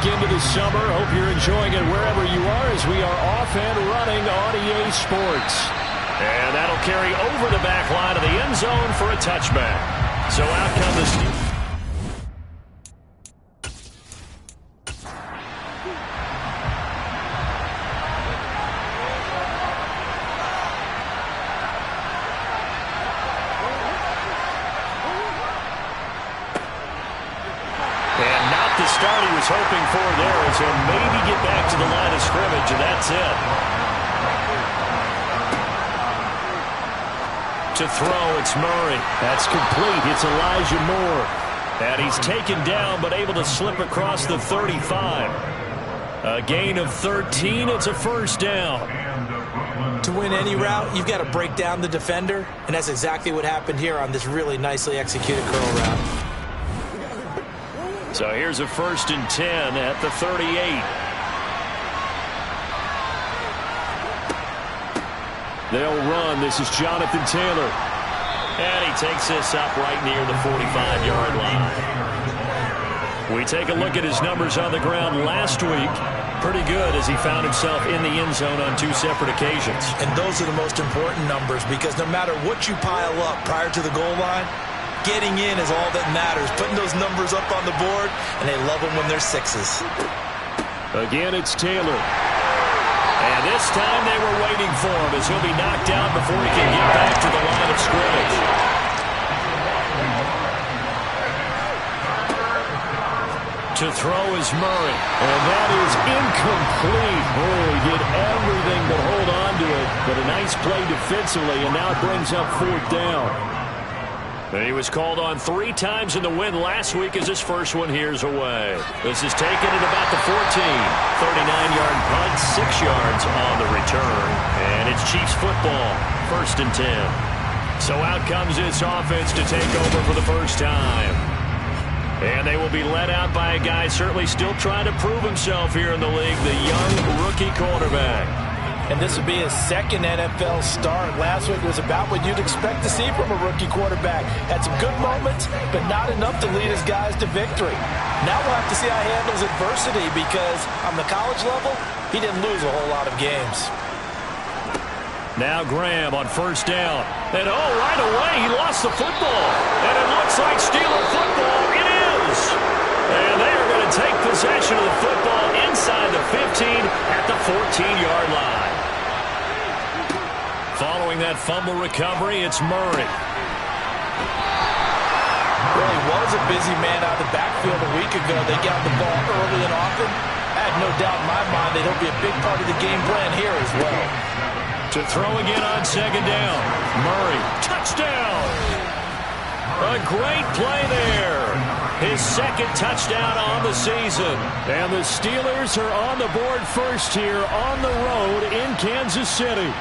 back into the summer. Hope you're enjoying it wherever you are as we are off and running on EA Sports. And that'll carry over the back line of the end zone for a touchback. So out come the Steelers. Start he was hoping for there is he'll maybe get back to the line of scrimmage, and that's it. To throw, it's Murray. That's complete. It's Elijah Moore. And he's taken down but able to slip across the 35. A gain of 13. It's a first down. To win any route, you've got to break down the defender, and that's exactly what happened here on this really nicely executed curl route. So here's a 1st and 10 at the 38. They'll run. This is Jonathan Taylor. And he takes this up right near the 45-yard line. We take a look at his numbers on the ground last week. Pretty good as he found himself in the end zone on 2 separate occasions. And those are the most important numbers because no matter what you pile up prior to the goal line, getting in is all that matters. Putting those numbers up on the board, and they love them when they're 6s. Again, it's Taylor. And this time they were waiting for him as he'll be knocked out before he can get back to the line of scrimmage. To throw is Murray. And that is incomplete. Oh, he did everything but hold on to it. But a nice play defensively, and now it brings up 4th down. He was called on 3 times in the win last week as his first one here's away. This is taken at about the 14. 39-yard punt, 6 yards on the return. And it's Chiefs football, 1st and 10. So out comes this offense to take over for the first time. And they will be led out by a guy certainly still trying to prove himself here in the league, the young rookie quarterback. And this will be his 2nd NFL start. Last week was about what you'd expect to see from a rookie quarterback. Had some good moments, but not enough to lead his guys to victory. Now we'll have to see how he handles adversity because on the college level, he didn't lose a whole lot of games. Now Graham on 1st down. And right away he lost the football. And it looks like Steeler football. It is. And they are going to take possession of the football inside the 15 at the 14-yard line. Following that fumble recovery, it's Murray. Well, he was a busy man out of the backfield a week ago. They got the ball early and often. I have no doubt in my mind that he'll be a big part of the game plan here as well. To throw again on 2nd down. Murray, touchdown! A great play there. His 2nd touchdown on the season. And the Steelers are on the board first here on the road in Kansas City.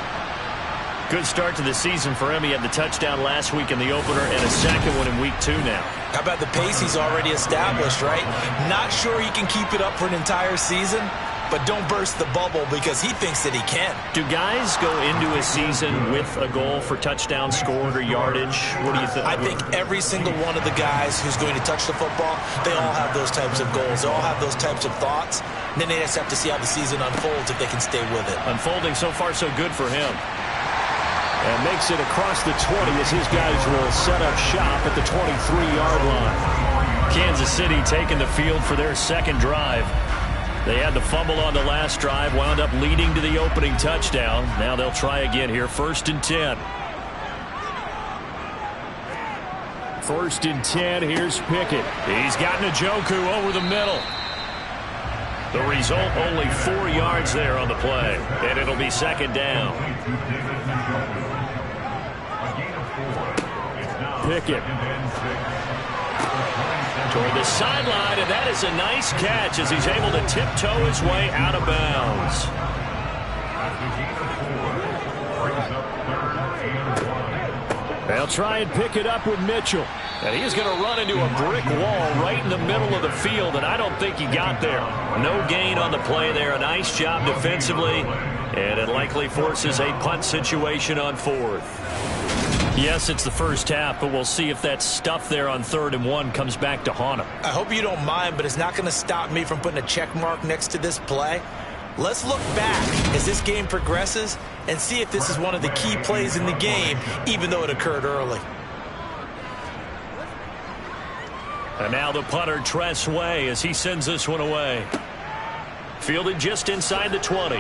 Good start to the season for him. He had the touchdown last week in the opener and a 2nd one in week 2 now. How about the pace he's already established, right? Not sure he can keep it up for an entire season, but don't burst the bubble because he thinks that he can. Do guys go into a season with a goal for touchdown scored or yardage? What do you think? I think every single one of the guys who's going to touch the football, they all have those types of goals. They all have those types of thoughts. And then they just have to see how the season unfolds if they can stay with it. Unfolding so far so good for him. And makes it across the 20 as his guys will set up shop at the 23-yard line. Kansas City taking the field for their 2nd drive. They had the fumble on the last drive, wound up leading to the opening touchdown. Now they'll try again here, 1st and 10. 1st and 10, here's Pickett. He's got Njoku over the middle. The result, only 4 yards there on the play, and it'll be 2nd down. Pickett. Toward the sideline, and that is a nice catch as he's able to tiptoe his way out of bounds. They'll try and pick it up with Mitchell. And he's going to run into a brick wall right in the middle of the field, and I don't think he got there. No gain on the play there. A nice job defensively, and it likely forces a punt situation on 4th. Yes, it's the first half, but we'll see if that stuff there on 3rd and 1 comes back to haunt him. I hope you don't mind, but it's not going to stop me from putting a check mark next to this play. Let's look back as this game progresses and see if this is one of the key plays in the game, even though it occurred early. And now the punter, Tress Way, as he sends this one away. Fielded just inside the 20.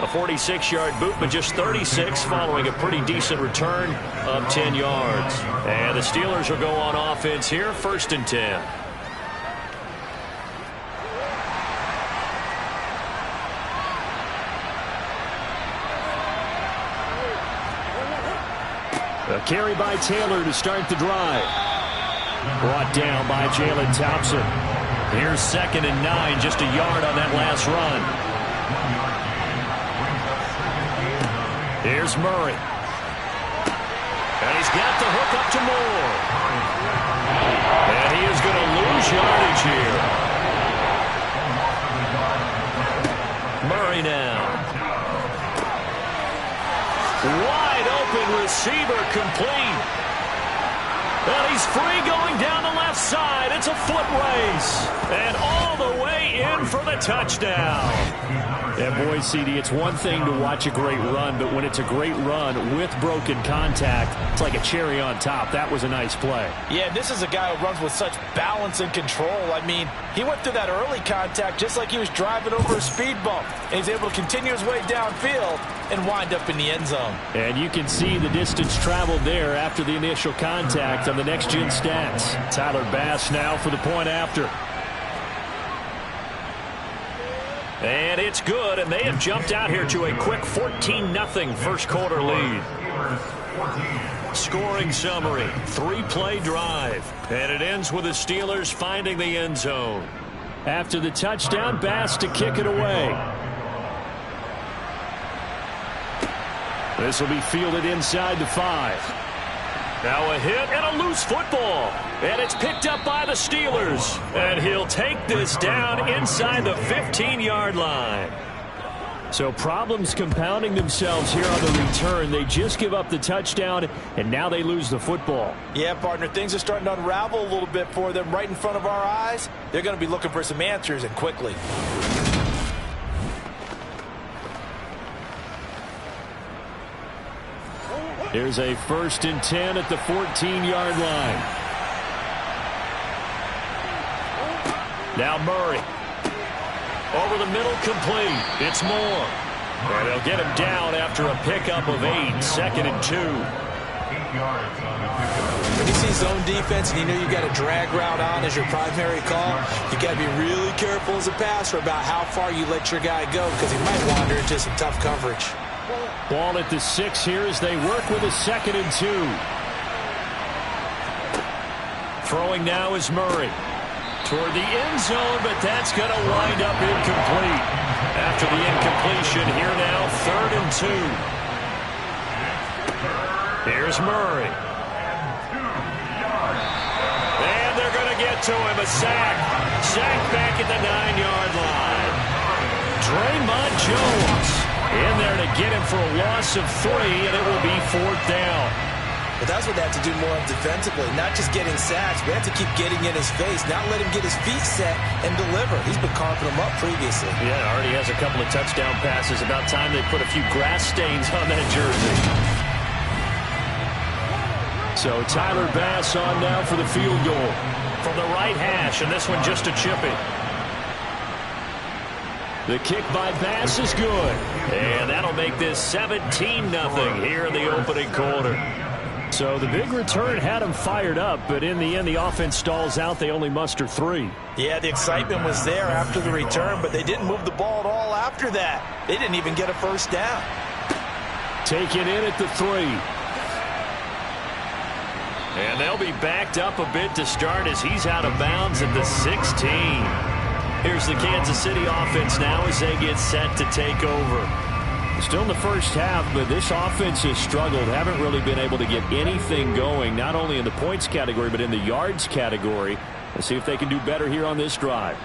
A 46-yard boot, but just 36 following a pretty decent return of 10 yards. And the Steelers will go on offense here, 1st and 10. A carry by Taylor to start the drive. Brought down by Jalen Thompson. Here's 2nd and 9, just a yard on that last run. Here's Murray. And he's got the hook up to Moore. And he is going to lose yardage here. Murray now. Wide open receiver complete. And he's free going down the left side. It's a foot race. And all the way in for the touchdown. Yeah, boy, CD, it's one thing to watch a great run, but when it's a great run with broken contact, it's like a cherry on top. That was a nice play. Yeah, this is a guy who runs with such balance and control. I mean, he went through that early contact just like he was driving over a speed bump. And he's able to continue his way downfield and wind up in the end zone. And you can see the distance traveled there after the initial contact on the next-gen stats. Tyler Bass now for the point after. And it's good, and they have jumped out here to a quick 14-0 first quarter lead. Scoring summary, 3-play drive, and it ends with the Steelers finding the end zone. After the touchdown, Bass to kick it away. This will be fielded inside the 5. Now a hit and a loose football. And it's picked up by the Steelers. And he'll take this down inside the 15-yard line. So problems compounding themselves here on the return. They just give up the touchdown, and now they lose the football. Yeah, partner, things are starting to unravel a little bit for them right in front of our eyes. They're going to be looking for some answers, and quickly. Here's a 1st and 10 at the 14-yard line. Now Murray. Over the middle, complete. It's Moore. And they'll get him down after a pickup of 8. 2nd and 2. When you see zone defense and you know you got a drag route on as your primary call, you got to be really careful as a passer about how far you let your guy go because he might wander into some tough coverage. Ball at the 6 here as they work with a 2nd and 2. Throwing now is Murray. Toward the end zone, but that's going to wind up incomplete. After the incompletion, here now, 3rd and 2. Here's Murray. And they're going to get to him, a sack. Sack back at the 9-yard line. Draymond Jones in there to get him for a loss of 3, and it will be 4th down. But that's what they have to do more of defensively, not just getting sacks. We have to keep getting in his face, not let him get his feet set and deliver. He's been carving them up previously. Yeah, already has a couple of touchdown passes. About time they put a few grass stains on that jersey. So Tyler Bass on now for the field goal. From the right hash, and this one just a chippy. The kick by Bass is good. And that'll make this 17-0 here in the opening quarter. So the big return had them fired up, but in the end, the offense stalls out. They only muster 3. Yeah, the excitement was there after the return, but they didn't move the ball at all after that. They didn't even get a first down. Taken in at the 3. And they'll be backed up a bit to start as he's out of bounds at the 16. Here's the Kansas City offense now as they get set to take over. Still in the first half, but this offense has struggled. Haven't really been able to get anything going, not only in the points category, but in the yards category. Let's see if they can do better here on this drive.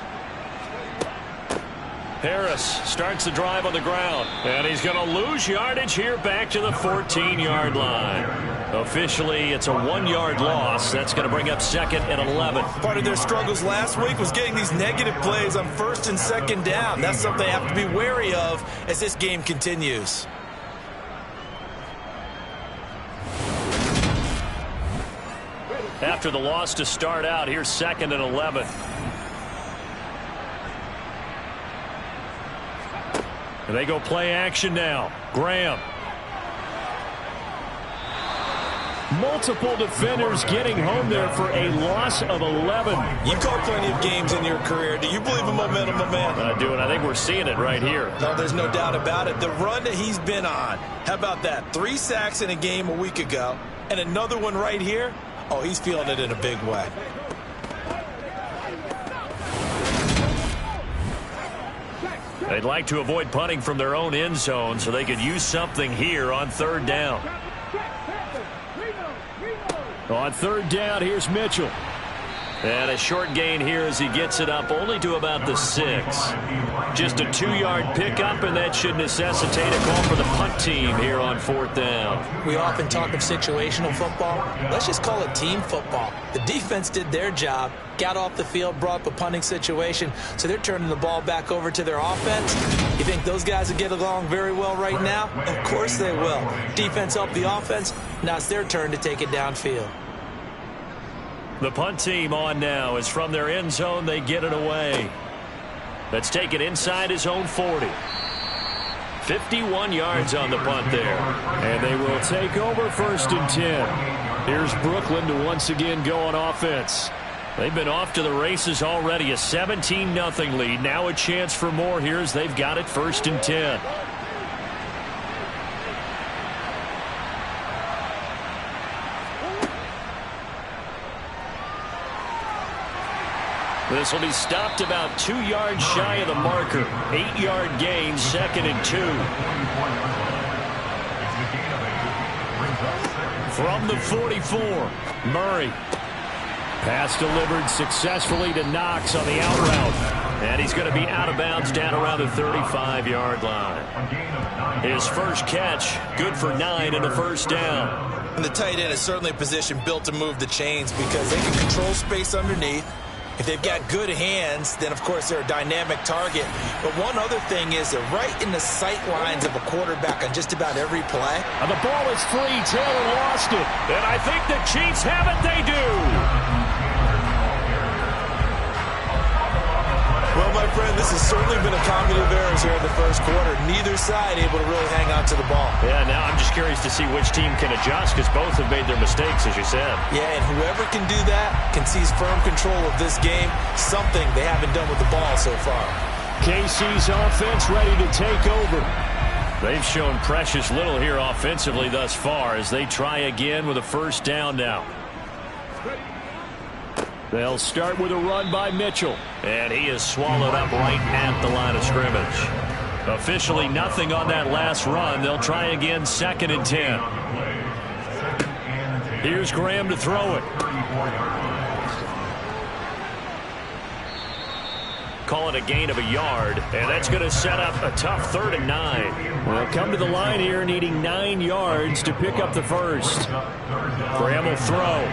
Harris starts the drive on the ground, and he's going to lose yardage here back to the 14-yard line. Officially, it's a 1-yard loss. That's going to bring up 2nd and 11. Part of their struggles last week was getting these negative plays on 1st and 2nd down. That's something they have to be wary of as this game continues. After the loss to start out, here's 2nd and 11. And they go play action now. Graham. Multiple defenders getting home there for a loss of 11. You caught plenty of games in your career. Do you believe in momentum, my man? I do, and I think we're seeing it right here. No, there's no doubt about it. The run that he's been on. How about that? 3 sacks in a game a week ago, and another one right here. Oh, he's feeling it in a big way. They'd like to avoid punting from their own end zone so they could use something here on 3rd down. On 3rd down, here's Mitchell. And a short gain here as he gets it up only to about the 6. Just a 2-yard pickup, and that should necessitate a call for the punt team here on 4th down. We often talk of situational football. Let's just call it team football. The defense did their job, got off the field, brought up a punting situation, so they're turning the ball back over to their offense. You think those guys will get along very well right now? Of course they will. Defense helped the offense. Now it's their turn to take it downfield. The punt team on now is from their end zone. They get it away. Let's take it inside his own 40. 51 yards on the punt there. And they will take over 1st and 10. Here's Brooklyn to once again go on offense. They've been off to the races already. A 17-0 lead. Now a chance for more here as they've got it 1st and 10. This will be stopped about 2 yards shy of the marker. 8-yard gain, 2nd and 2. From the 44, Murray. Pass delivered successfully to Knox on the out route. And he's going to be out of bounds down around the 35-yard line. His first catch, good for 9 and a 1st down. And the tight end is certainly a position built to move the chains because they can control space underneath. If they've got good hands, then, of course, they're a dynamic target. But one other thing is they're right in the sight lines of a quarterback on just about every play. And the ball is free. Taylor lost it. And I think the Chiefs have it. They do. Well, my friend, this has certainly been a comedy of errors here in the 1st quarter. Neither side able to really hang on to the ball. Yeah, now I'm just curious to see which team can adjust because both have made their mistakes, as you said. Yeah, and whoever can do that can seize firm control of this game, something they haven't done with the ball so far. KC's offense ready to take over. They've shown precious little here offensively thus far as they try again with a 1st down now. They'll start with a run by Mitchell. And he is swallowed up right at the line of scrimmage. Officially nothing on that last run. They'll try again 2nd and 10. Here's Graham to throw it. Call it a gain of a yard. And that's going to set up a tough 3rd and 9. Well, come to the line here needing 9 yards to pick up the 1st. Graham will throw.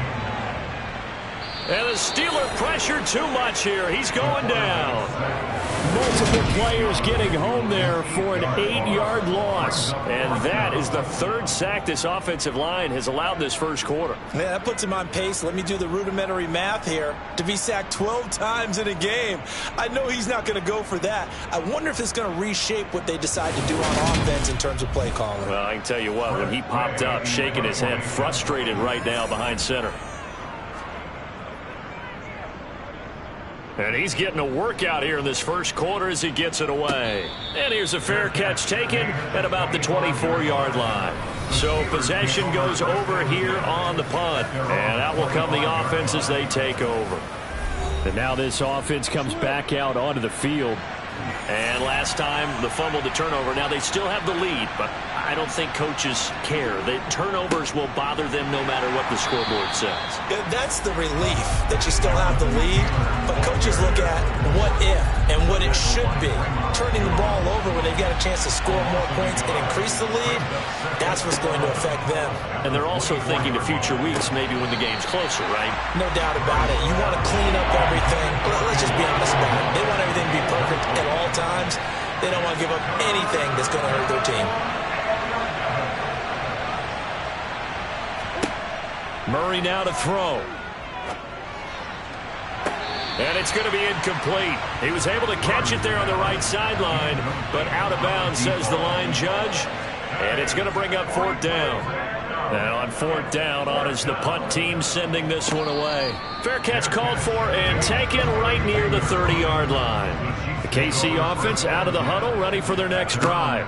And the Steeler pressure too much here. He's going down. Multiple players getting home there for an 8-yard loss. And that is the 3rd sack this offensive line has allowed this 1st quarter. Yeah, that puts him on pace. Let me do the rudimentary math here. To be sacked 12 times in a game. I know he's not going to go for that. I wonder if it's going to reshape what they decide to do on offense in terms of play calling. Well, I can tell you what, when he popped up, shaking his head, frustrated right now behind center. And he's getting a workout here in this 1st quarter as he gets it away. And here's a fair catch taken at about the 24-yard line. So possession goes over here on the punt. And out will come the offense as they take over. And now this offense comes back out onto the field. And last time, the fumble, the turnover. Now, they still have the lead, but I don't think coaches care. The turnovers will bother them no matter what the scoreboard says. That's the relief that you still have the lead, but coaches look at what if and what it should be. Turning the ball over when they've got a chance to score more points and increase the lead, that's what's going to affect them. And they're also thinking to future weeks, maybe when the game's closer, right? No doubt about it. You want to clean up everything. Let's just be honest about it. They want everything to be perfect at all times. They don't want to give up anything that's going to hurt their team. Murray now to throw. And it's going to be incomplete. He was able to catch it there on the right sideline, but out of bounds, says the line judge. And it's going to bring up 4th down. And on 4th down, on is the punt team sending this one away. Fair catch called for and taken right near the 30-yard line. The KC offense out of the huddle, ready for their next drive.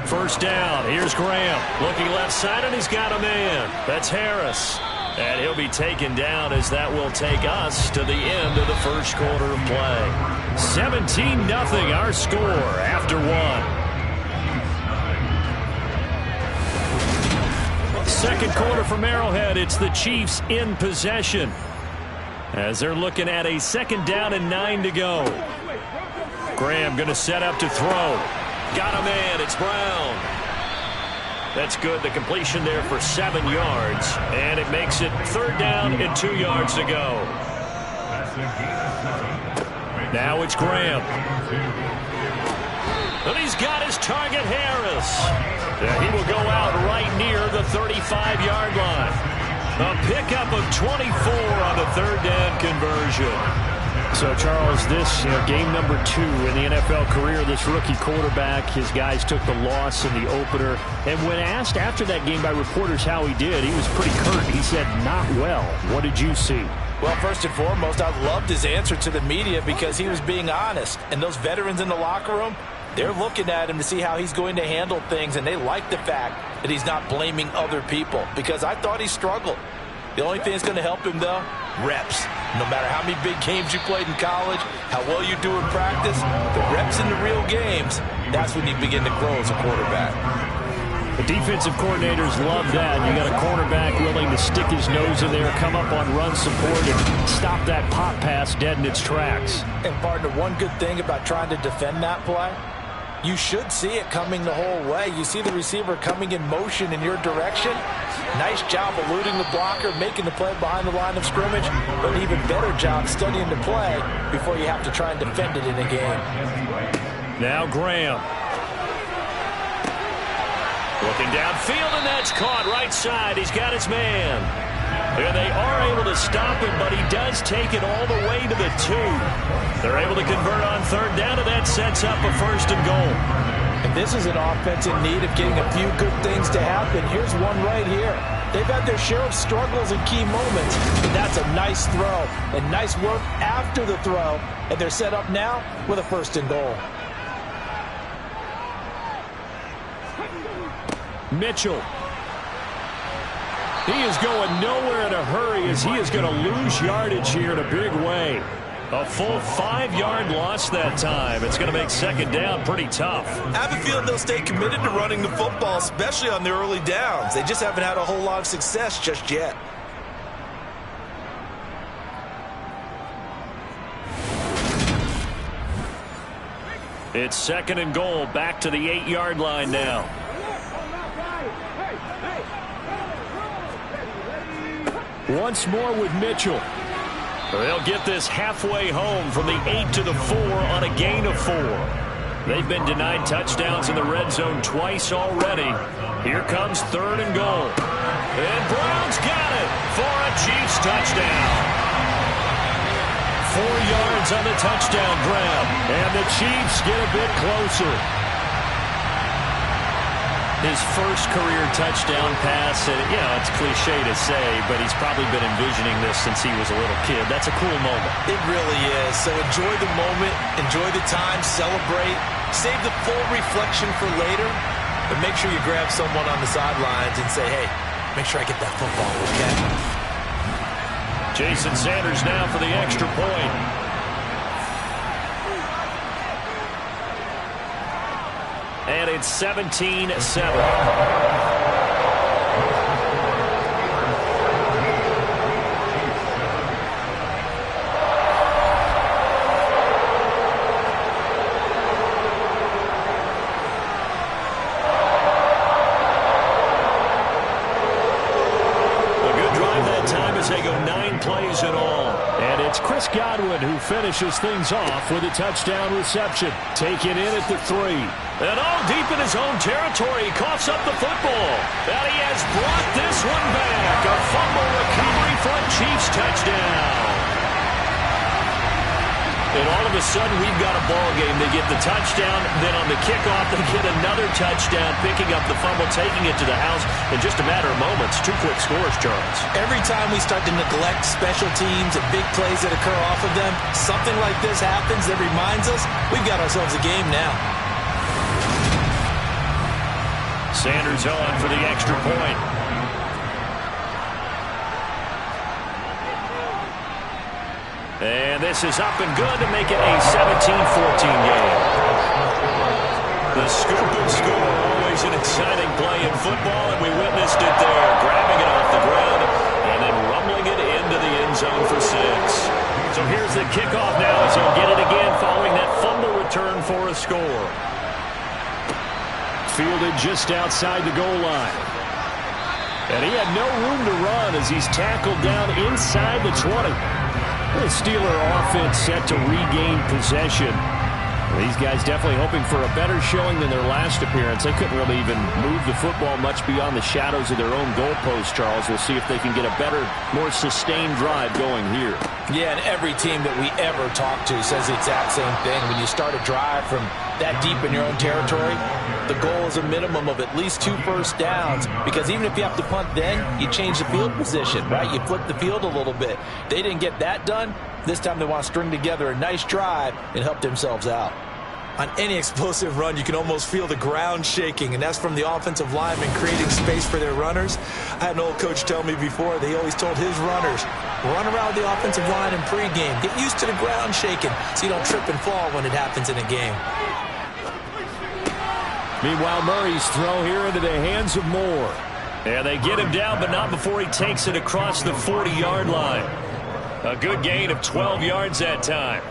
1st down. Here's Graham. Looking left side, and he's got a man. That's Harris. And he'll be taken down as that will take us to the end of the first quarter of play. 17-0 our score after 1. Second quarter from Arrowhead. It's the Chiefs in possession as they're looking at a 2nd down and 9 to go. Graham going to set up to throw. Got a man. It's Brown. That's good. The completion there for 7 yards. And it makes it 3rd down and 2 yards to go. Now it's Graham. And he's got his target, Harris. And he will go out right near the 35-yard line. A pickup of 24 on the 3rd down conversion. So, Charles, this game number 2 in the NFL career, this rookie quarterback, his guys took the loss in the opener. And when asked after that game by reporters how he did, he was pretty curt. He said, not well. What did you see? Well, first and foremost, I loved his answer to the media because he was being honest. And those veterans in the locker room, they're looking at him to see how he's going to handle things, and they like the fact that he's not blaming other people because I thought he struggled. The only thing that's going to help him, though, reps. No matter how many big games you played in college, how well you do in practice, the reps in the real games, that's when you begin to grow as a quarterback. The defensive coordinators love that. You got a quarterback willing to stick his nose in there, come up on run support, and stop that pop pass dead in its tracks. And, partner, one good thing about trying to defend that play, you should see it coming the whole way. You see the receiver coming in motion in your direction. Nice job eluding the blocker, making the play behind the line of scrimmage, but an even better job studying the play before you have to try and defend it in a game. Now Graham. Looking downfield, and that's caught right side. He's got his man. And they are able to stop him, but he does take it all the way to the 2. They're able to convert on 3rd down, and that sets up a 1st and goal. And this is an offense in need of getting a few good things to happen. Here's one right here. They've had their share of struggles and key moments, but that's a nice throw and nice work after the throw. And they're set up now with a 1st and goal. Mitchell. He is going nowhere in a hurry as he is going to lose yardage here in a big way. A full 5-yard loss that time. It's going to make 2nd down pretty tough. I have a feeling they'll stay committed to running the football, especially on their early downs. They just haven't had a whole lot of success just yet. It's 2nd and goal, back to the 8-yard line now. Once more with Mitchell. They'll get this halfway home from the 8 to the 4 on a gain of 4. They've been denied touchdowns in the red zone twice already. Here comes 3rd and goal. And Brown's got it for a Chiefs touchdown. 4 yards on the touchdown grab. And the Chiefs get a bit closer. His first career touchdown pass, and it's cliche to say, but he's probably been envisioning this since he was a little kid. That's a cool moment. It really is. So enjoy the moment, enjoy the time, celebrate, save the full reflection for later, but make sure you grab someone on the sidelines and say, hey, make sure I get that football, okay? Jason Sanders now for the extra point. and it's 17-7. They go 9 plays in all. And it's Chris Godwin who finishes things off with a touchdown reception. Taken in at the 3. And all deep in his own territory, he coughs up the football. And he has brought this one back. A fumble recovery for a Chiefs touchdown. And all of a sudden, we've got a ball game. They get the touchdown, then on the kickoff, they get another touchdown, picking up the fumble, taking it to the house in just a matter of moments. 2 quick scores, Charles. Every time we start to neglect special teams and big plays that occur off of them, something like this happens that reminds us we've got ourselves a game now. Sanders on for the extra point. And this is up and good to make it a 17-14 game. The scoop and score, always an exciting play in football, and we witnessed it there, grabbing it off the ground and then rumbling it into the end zone for 6. So here's the kickoff now as he'll get it again following that fumble return for a score. Fielded just outside the goal line. And he had no room to run as he's tackled down inside the 20. The Steeler offense set to regain possession. These guys definitely hoping for a better showing than their last appearance. They couldn't really even move the football much beyond the shadows of their own goalpost, Charles. We'll see if they can get a better, more sustained drive going here. Yeah, and every team that we ever talk to says the exact same thing. When you start a drive from that deep in your own territory, the goal is a minimum of at least 2 first downs, because even if you have to punt then, you change the field position, right? You flip the field a little bit. They didn't get that done. This time they want to string together a nice drive and help themselves out. On any explosive run, you can almost feel the ground shaking, and that's from the offensive linemen creating space for their runners. I had an old coach tell me before, they always told his runners, run around the offensive line in pregame. Get used to the ground shaking so you don't trip and fall when it happens in a game. Meanwhile, Murray's throw here into the hands of Moore. And they get him down, but not before he takes it across the 40-yard line. A good gain of 12 yards that time.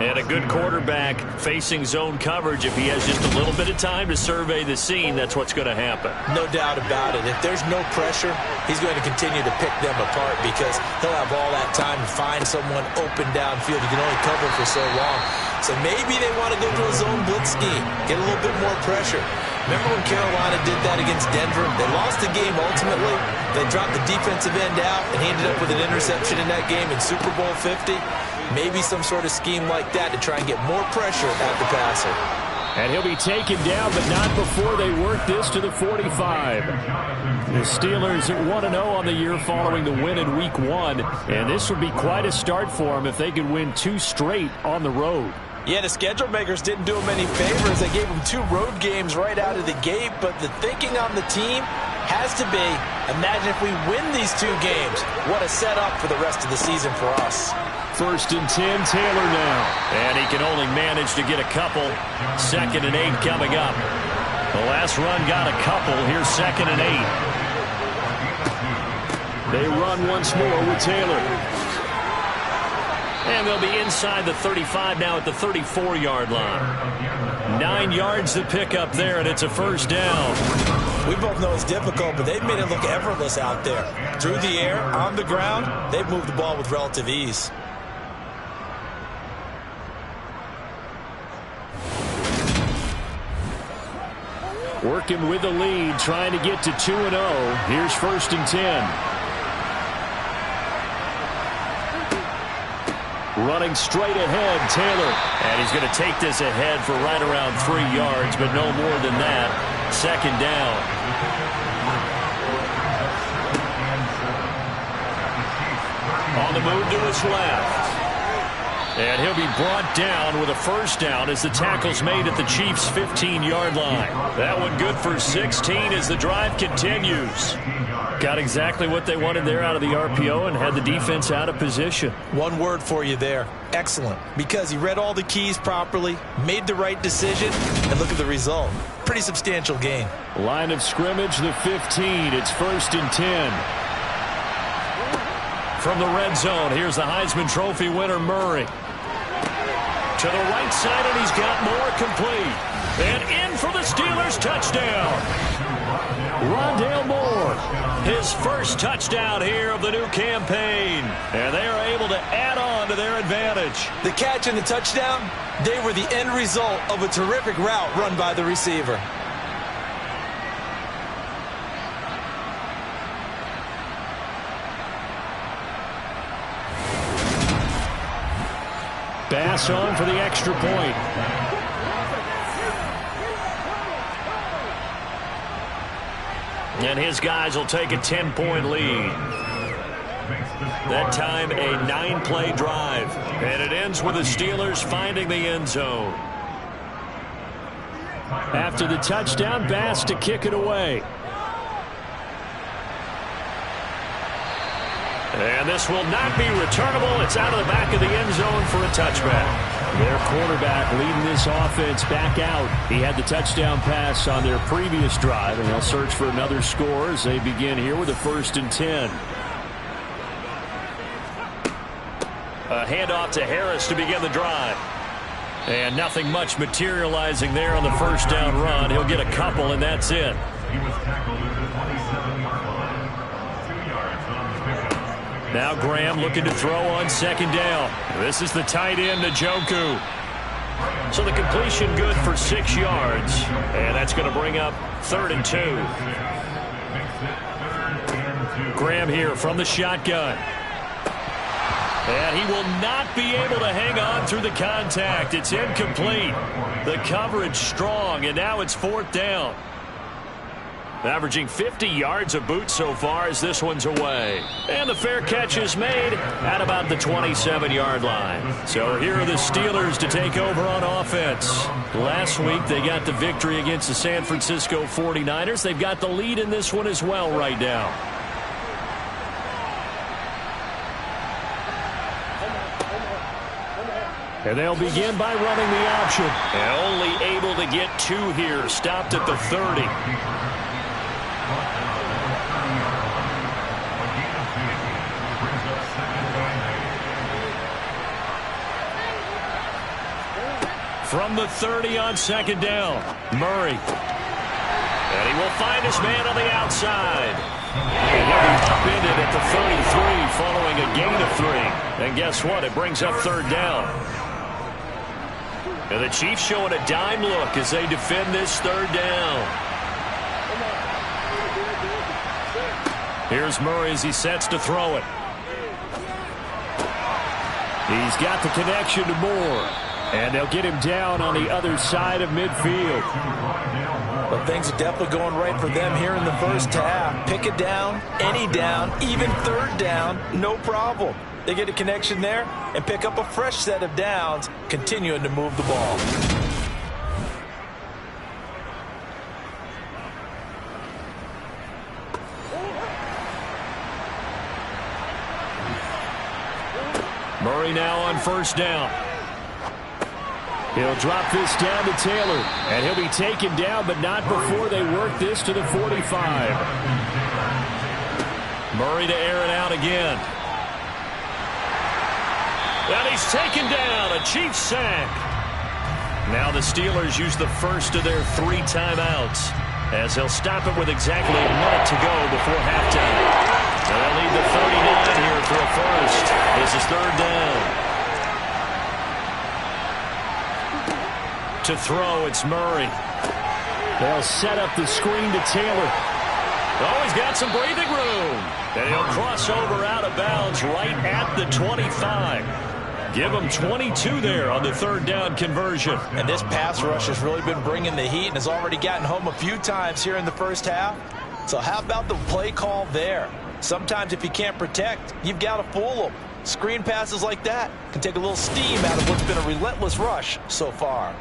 And a good quarterback facing zone coverage. If he has just a little bit of time to survey the scene, that's what's going to happen. No doubt about it. If there's no pressure, he's going to continue to pick them apart because he'll have all that time to find someone open downfield. You can only cover for so long. So maybe they want to go to a zone blitz scheme, get a little bit more pressure. Remember when Carolina did that against Denver? They lost the game ultimately. They dropped the defensive end out, and he ended up with an interception in that game in Super Bowl 50. Maybe some sort of scheme like that to try and get more pressure at the passer. And he'll be taken down, but not before they work this to the 45. The Steelers at 1-0 on the year following the win in Week 1. And this would be quite a start for them if they could win 2 straight on the road. Yeah, the schedule makers didn't do him any favors. They gave him 2 road games right out of the gate, but the thinking on the team has to be, imagine if we win these 2 games. What a setup for the rest of the season for us. 1st and 10, Taylor now. And he can only manage to get a couple. 2nd and 8 coming up. The last run got a couple. Here's 2nd and 8. They run once more with Taylor. And they'll be inside the 35 now at the 34-yard line. 9 yards to pick up there, and it's a 1st down. We both know it's difficult, but they've made it look effortless out there. Through the air, on the ground, they've moved the ball with relative ease. Working with the lead, trying to get to 2-0. Here's 1st and 10. Running straight ahead, Taylor. And he's going to take this ahead for right around 3 yards, but no more than that. 2nd down. On the move to his left. And he'll be brought down with a 1st down as the tackle's made at the Chiefs' 15-yard line. That one good for 16 as the drive continues. Got exactly what they wanted there out of the RPO and had the defense out of position. One word for you there. Excellent. Because he read all the keys properly, made the right decision, and look at the result. Pretty substantial gain. Line of scrimmage, the 15. It's 1st and 10. From the red zone, here's the Heisman Trophy winner, Murray. To the right side, and he's got more, complete. And in for the Steelers, touchdown. Rondale Moore, his first touchdown here of the new campaign. And they are able to add on to their advantage. The catch and the touchdown, they were the end result of a terrific route run by the receiver. Bass on for the extra point. And his guys will take a 10-point lead. That time, a 9-play drive. And it ends with the Steelers finding the end zone. After the touchdown, Bass to kick it away. And this will not be returnable. It's out of the back of the end zone for a touchback. Their quarterback leading this offense back out. He had the touchdown pass on their previous drive, and they'll search for another score as they begin here with a 1st and 10. A handoff to Harris to begin the drive. And nothing much materializing there on the first down run. He'll get a couple, and that's it. He was tackled at the 27-yard line. 2 yards on the pickup. Now Graham looking to throw on 2nd down. This is the tight end, Njoku. So the completion good for 6 yards. And that's going to bring up 3rd and 2. Graham here from the shotgun. And he will not be able to hang on through the contact. It's incomplete. The coverage strong, and now it's 4th down. Averaging 50 yards a boot so far as this one's away. And the fair catch is made at about the 27-yard line. So here are the Steelers to take over on offense. Last week they got the victory against the San Francisco 49ers. They've got the lead in this one as well right now. And they'll begin by running the option. And only able to get 2 here. Stopped at the 30. From the 30 on 2nd down, Murray. And he will find his man on the outside. And he'll be upended at the 33 following a gain of 3. And guess what? It brings up 3rd down. And the Chiefs showing a dime look as they defend this 3rd down. Here's Murray as he sets to throw it. He's got the connection to Moore. And they'll get him down on the other side of midfield. But things are definitely going right for them here in the first half. Pick it down, any down, even 3rd down, no problem. They get a connection there and pick up a fresh set of downs, continuing to move the ball. Murray now on 1st down. He'll drop this down to Taylor, and he'll be taken down, but not before they work this to the 45. Murray to air it out again. And he's taken down, a Chiefs sack. Now the Steelers use the first of their 3 timeouts, as they'll stop it with exactly a minute to go before halftime. And they'll lead the 39 here for a first. This is 3rd down. To throw, it's Murray. They'll set up the screen to Taylor. Oh, he's got some breathing room. And he'll cross over out of bounds right at the 25. Give him 22 there on the 3rd down conversion. And this pass rush has really been bringing the heat and has already gotten home a few times here in the first half. So how about the play call there? Sometimes if you can't protect, you've got to fool them. Screen passes like that can take a little steam out of what's been a relentless rush so far.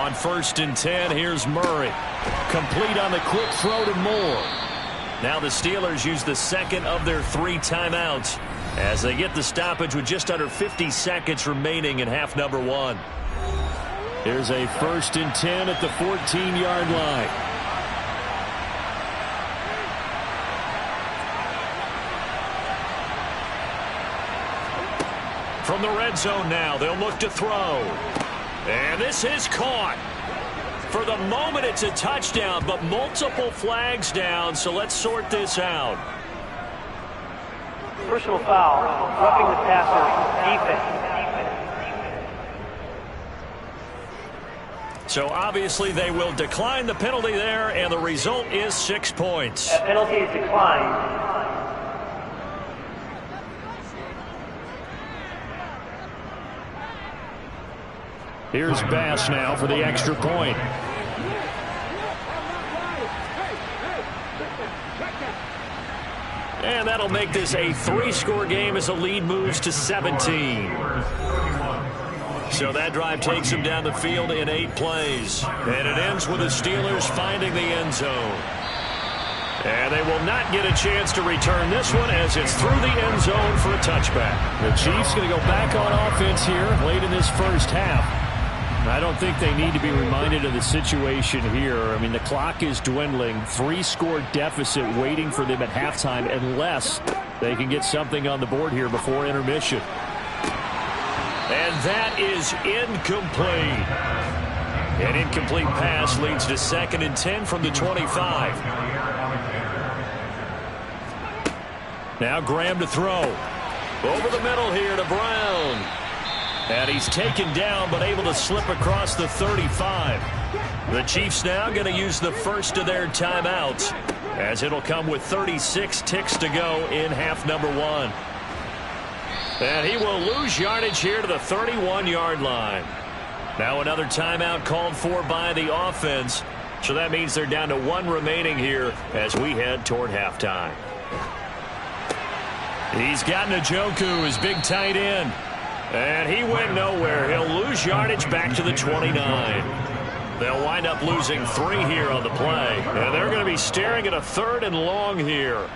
On 1st and 10, here's Murray. Complete on the quick throw to Moore. Now the Steelers use the second of their 3 timeouts as they get the stoppage with just under 50 seconds remaining in half number 1. Here's a 1st and 10 at the 14-yard line. From the red zone now, they'll look to throw. And this is caught. For the moment, it's a touchdown, but multiple flags down, so let's sort this out. Personal foul, roughing the passer, defense. So obviously they will decline the penalty there, and the result is 6 points. That penalty is declined. Here's Bass now for the extra point. And that'll make this a 3-score game as the lead moves to 17. So that drive takes them down the field in 8 plays. And it ends with the Steelers finding the end zone. And they will not get a chance to return this one as it's through the end zone for a touchback. The Chiefs going to go back on offense here late in this first half. I don't think they need to be reminded of the situation here. I mean, the clock is dwindling. 3-score deficit waiting for them at halftime unless they can get something on the board here before intermission. And that is incomplete. An incomplete pass leads to 2nd and 10 from the 25. Now Graham to throw. Over the middle here to Brown. And he's taken down but able to slip across the 35. The Chiefs now going to use the first of their timeouts as it'll come with 36 ticks to go in half number 1. And he will lose yardage here to the 31-yard line. Now another timeout called for by the offense. So that means they're down to 1 remaining here as we head toward halftime. He's got Njoku, his big tight end. And he went nowhere. He'll lose yardage back to the 29. They'll wind up losing 3 here on the play. And they're going to be staring at a 3rd and long here.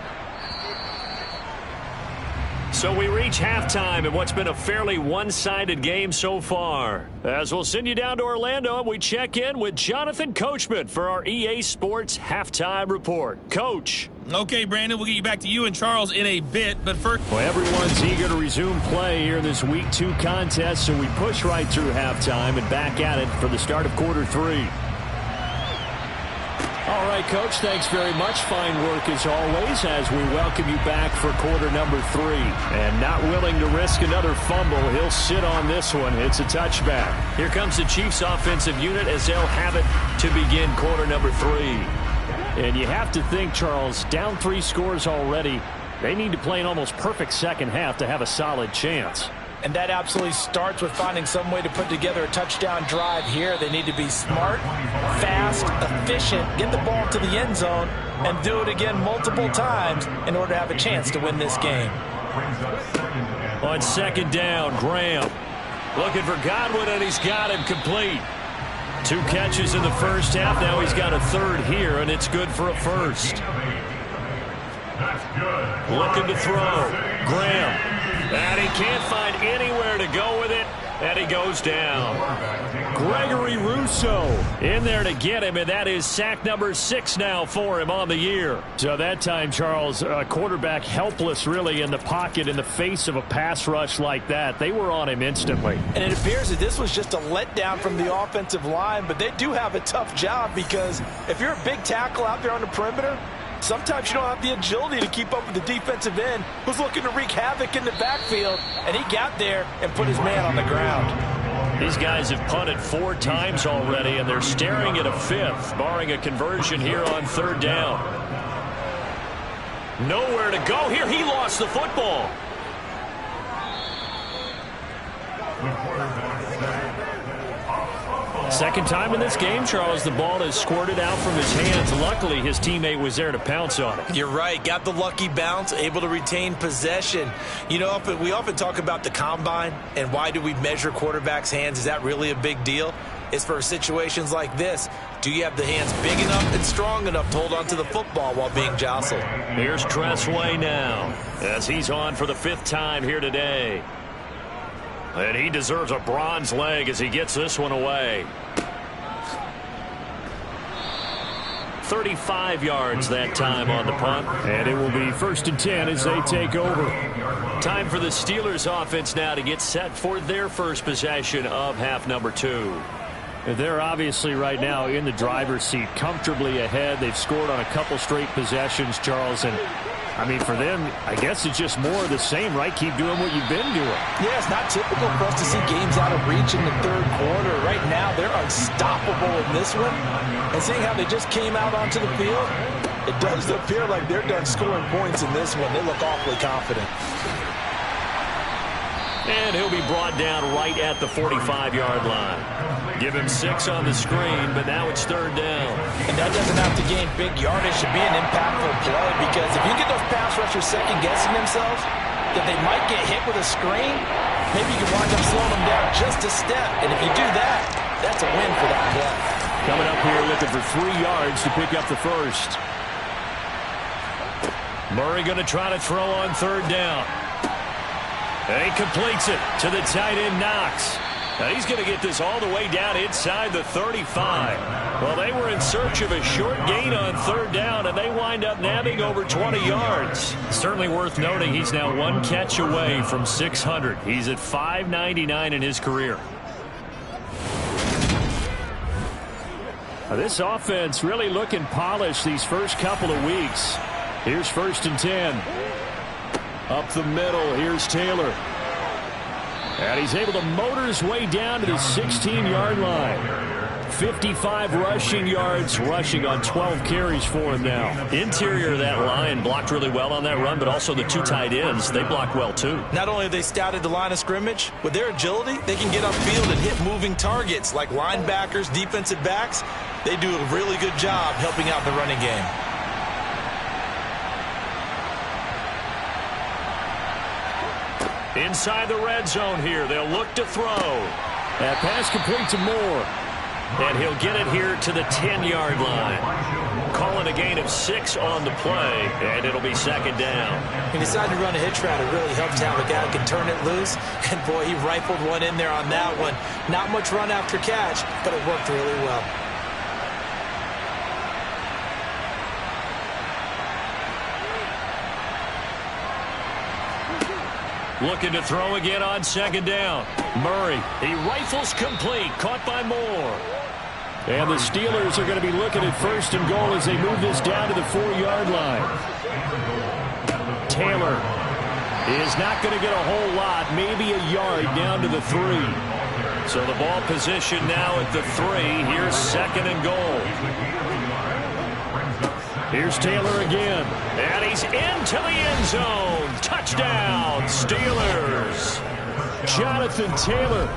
So we reach halftime in what's been a fairly one-sided game so far. As we'll send you down to Orlando and we check in with Jonathan Coachman for our EA Sports Halftime Report. Coach. Okay, Brandon, we'll get you back to you and Charles in a bit, but first... Well, everyone's eager to resume play here in this Week 2 contest, so we push right through halftime and back at it for the start of quarter 3. All right, Coach, thanks very much. Fine work as always as we welcome you back for quarter number 3. And not willing to risk another fumble, he'll sit on this one. It's a touchback. Here comes the Chiefs offensive unit as they'll have it to begin quarter number 3. And you have to think, Charles, down 3 scores already. They need to play an almost perfect second half to have a solid chance. And that absolutely starts with finding some way to put together a touchdown drive here. They need to be smart, fast, efficient, get the ball to the end zone, and do it again multiple times in order to have a chance to win this game. On 2nd down, Graham looking for Godwin, and he's got him complete. 2 catches in the first half. Now he's got a 3rd here, and it's good for a 1st. Looking to throw. Graham. And he can't find anywhere to go with it, and he goes down. Gregory Rousseau in there to get him, and that is sack number 6 now for him on the year. So that time, Charles, quarterback helpless really in the pocket in the face of a pass rush like that. They were on him instantly. And it appears that this was just a letdown from the offensive line, but they do have a tough job because if you're a big tackle out there on the perimeter, sometimes you don't have the agility to keep up with the defensive end who's looking to wreak havoc in the backfield, and he got there and put his man on the ground. These guys have punted 4 times already, and they're staring at a 5th, barring a conversion here on 3rd down. Nowhere to go here. He lost the football. Second time in this game, Charles, the ball is squirted out from his hands. Luckily, his teammate was there to pounce on it. You're right. Got the lucky bounce, able to retain possession. You know, we often talk about the combine and why do we measure quarterbacks' hands. Is that really a big deal? is for situations like this. Do you have the hands big enough and strong enough to hold on to the football while being jostled? Here's Tressway now as he's on for the 5th time here today. And he deserves a bronze leg as he gets this one away. 35 yards that time on the punt. And it will be 1st and 10 as they take over. Time for the Steelers offense now to get set for their first possession of half number 2. They're obviously right now in the driver's seat, comfortably ahead. They've scored on a couple straight possessions, Charles. And, I mean, for them, I guess it's just more of the same, right? Keep doing what you've been doing. Yeah, it's not typical for us to see games out of reach in the 3rd quarter. Right now, they're unstoppable in this one. And seeing how they just came out onto the field, it does appear like they're done scoring points in this one. They look awfully confident. And he'll be brought down right at the 45-yard line. Give him 6 on the screen, but now it's 3rd down. And that doesn't have to gain big yardage to be an impactful play, because if you get those pass rushers second-guessing themselves that they might get hit with a screen, maybe you can wind up slowing them down just a step. And if you do that, that's a win for that play. Coming up here looking for 3 yards to pick up the first. Murray going to try to throw on 3rd down. And he completes it to the tight end, Knox. Now he's going to get this all the way down inside the 35. Well, they were in search of a short gain on 3rd down, and they wind up nabbing over 20 yards. Certainly worth noting he's now 1 catch away from 600. He's at 599 in his career. Now, this offense really looking polished these first couple of weeks. Here's 1st and 10. Up the middle, here's Taylor. And he's able to motor his way down to the 16-yard line. 55 rushing yards, rushing on 12 carries for him now. Interior of that line blocked really well on that run, but also the 2 tight ends, they blocked well too. Not only have they scouted the line of scrimmage, with their agility, they can get upfield and hit moving targets like linebackers, defensive backs. They do a really good job helping out the running game. Inside the red zone here, they'll look to throw. That pass complete to Moore. And he'll get it here to the 10-yard line. Calling a gain of 6 on the play, and it'll be 2nd down. He decided to run a hitch route. It really helps to have a guy who can turn it loose. And, boy, he rifled one in there on that one. Not much run after catch, but it worked really well. Looking to throw again on 2nd down. Murray, he rifles complete, caught by Moore. And the Steelers are going to be looking at 1st and goal as they move this down to the 4-yard line. Taylor is not going to get a whole lot, maybe a yard down to the 3. So the ball position now at the 3. Here's 2nd and goal. Here's Taylor again. And he's into the end zone. Touchdown, Steelers. Jonathan Taylor,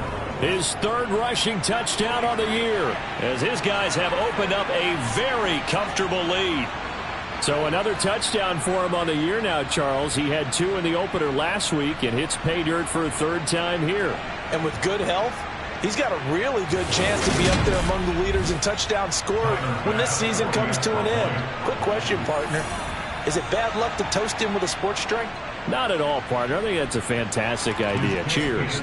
his 3rd rushing touchdown on the year, as his guys have opened up a very comfortable lead. So another touchdown for him on the year now, Charles. He had 2 in the opener last week and hits pay dirt for a 3rd time here. And with good health, he's got a really good chance to be up there among the leaders in touchdowns scored when this season comes to an end. Quick question, partner. Is it bad luck to toast him with a sports drink? Not at all, partner. I think that's a fantastic idea. Cheers.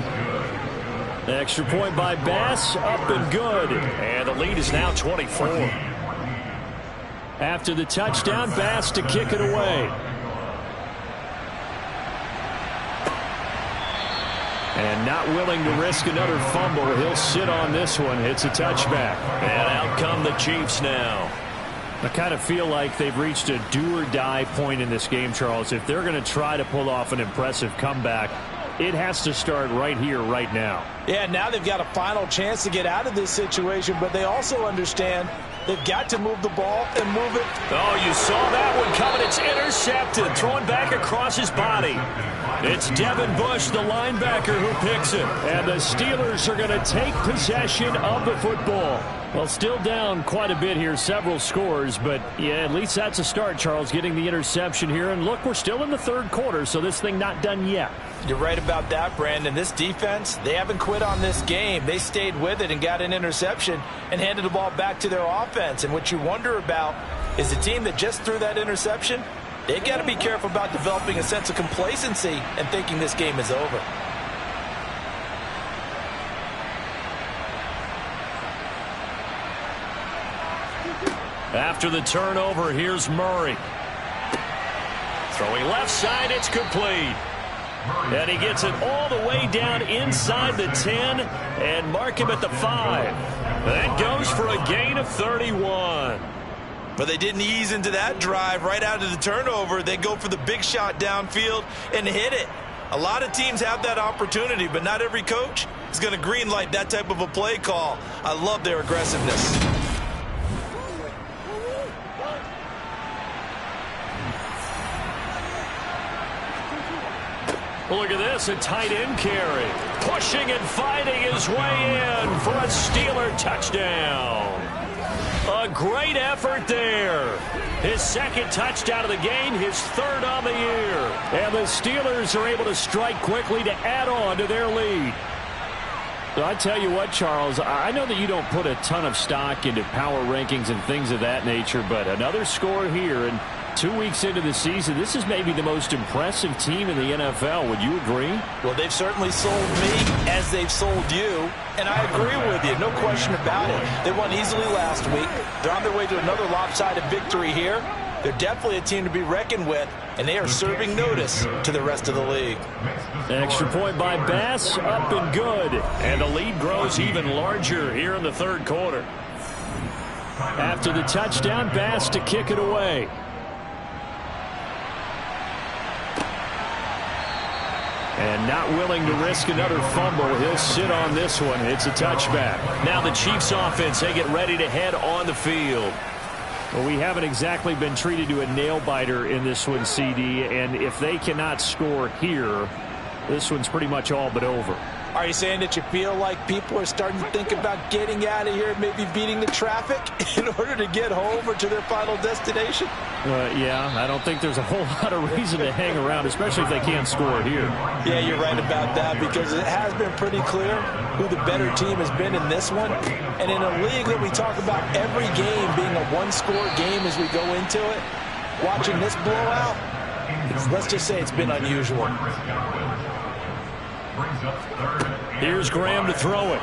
Extra point by Bass, up and good. And the lead is now 24. After the touchdown, Bass to kick it away. And not willing to risk another fumble. He'll sit on this one. It's a touchback. And out come the Chiefs now. I kind of feel like they've reached a do-or-die point in this game, Charles. If they're going to try to pull off an impressive comeback, it has to start right here, right now. Yeah, now they've got a final chance to get out of this situation, but they also understand They've got to move the ball and move it. Oh, you saw that one coming. It's intercepted. Throwing back across his body. It's Devin Bush, the linebacker, who picks it. And the Steelers are going to take possession of the football. Well, still down quite a bit here, several scores, but yeah, at least that's a start, Charles, getting the interception here. And look, we're still in the third quarter, so this thing not done yet. You're right about that, Brandon. This defense, they haven't quit on this game. They stayed with it and got an interception and handed the ball back to their offense. And what you wonder about is the team that just threw that interception, they've got to be careful about developing a sense of complacency and thinking this game is over. After the turnover, here's Murray. Throwing left side, it's complete. And he gets it all the way down inside the 10 and mark him at the 5. That goes for a gain of 31. But they didn't ease into that drive right out of the turnover. They go for the big shot downfield and hit it. A lot of teams have that opportunity, but not every coach is going to green light that type of a play call. I love their aggressiveness. Look at this, a tight end carry. Pushing and fighting his way in for a Steeler touchdown. A great effort there. His second touchdown of the game, his third on the year. And the Steelers are able to strike quickly to add on to their lead. So I tell you what, Charles, I know that you don't put a ton of stock into power rankings and things of that nature, but another score here, and 2 weeks into the season, this is maybe the most impressive team in the NFL. Would you agree? Well, they've certainly sold me as they've sold you, and I agree with you, no question about it. They won easily last week. They're on their way to another lopsided victory here. They're definitely a team to be reckoned with, and they are serving notice to the rest of the league. Extra point by Bass, up and good. And the lead grows even larger here in the third quarter. After the touchdown, Bass to kick it away. And not willing to risk another fumble. He'll sit on this one. It's a touchback. Now the Chiefs offense, they get ready to head on the field. Well, we haven't exactly been treated to a nail-biter in this one, CD, and if they cannot score here, this one's pretty much all but over. Are you saying that you feel like people are starting to think about getting out of here, maybe beating the traffic in order to get home or to their final destination? Yeah, I don't think there's a whole lot of reason to hang around, especially if they can't score here. Yeah, you're right about that, because it has been pretty clear who the better team has been in this one. And in a league that we talk about every game being a one-score game as we go into it, watching this blowout, let's just say it's been unusual. Here's Graham to throw it.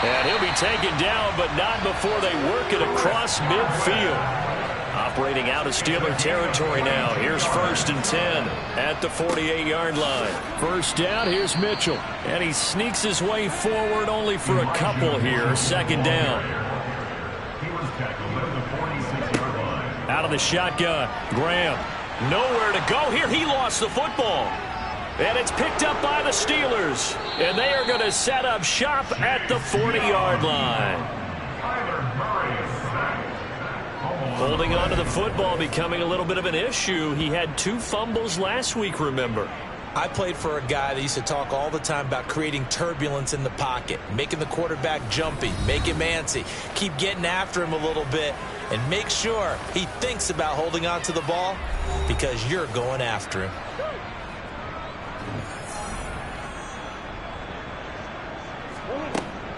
And he'll be taken down, but not before they work it across midfield. Operating out of Steeler territory now. Here's 1st and 10 at the 48-yard line. First down, here's Mitchell. And he sneaks his way forward only for a couple here. 2nd down. Out of the shotgun, Graham. Nowhere to go here. He lost the football. And it's picked up by the Steelers. And they are going to set up shop at the 40-yard line. Holding on to the football becoming a little bit of an issue. He had 2 fumbles last week, remember. I played for a guy that used to talk all the time about creating turbulence in the pocket, making the quarterback jumpy, make him antsy, keep getting after him a little bit, and make sure he thinks about holding on to the ball because you're going after him.